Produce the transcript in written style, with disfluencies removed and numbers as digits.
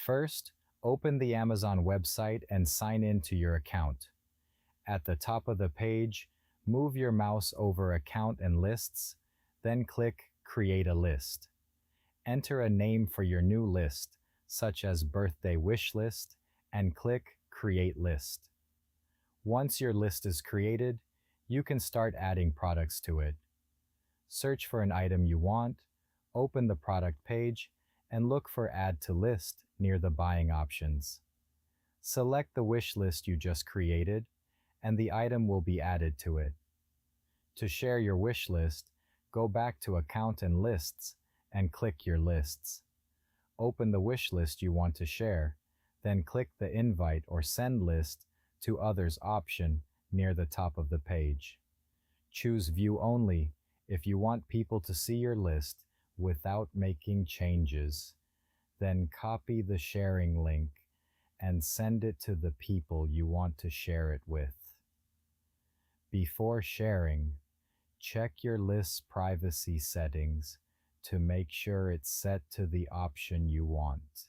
First, open the Amazon website and sign in to your account. At the top of the page, move your mouse over Account and Lists, then click Create a List. Enter a name for your new list, such as Birthday Wishlist, and click Create List. Once your list is created, you can start adding products to it. Search for an item you want, open the product page, and look for Add to List near the buying options. Select the wish list you just created, and the item will be added to it. To share your wish list, go back to Account and Lists and click Your Lists. Open the wish list you want to share, then click the Invite or Send List to Others option near the top of the page. Choose View Only if you want people to see your list without making changes. Then copy the sharing link and send it to the people you want to share it with. Before sharing, check your list's privacy settings to make sure it's set to the option you want.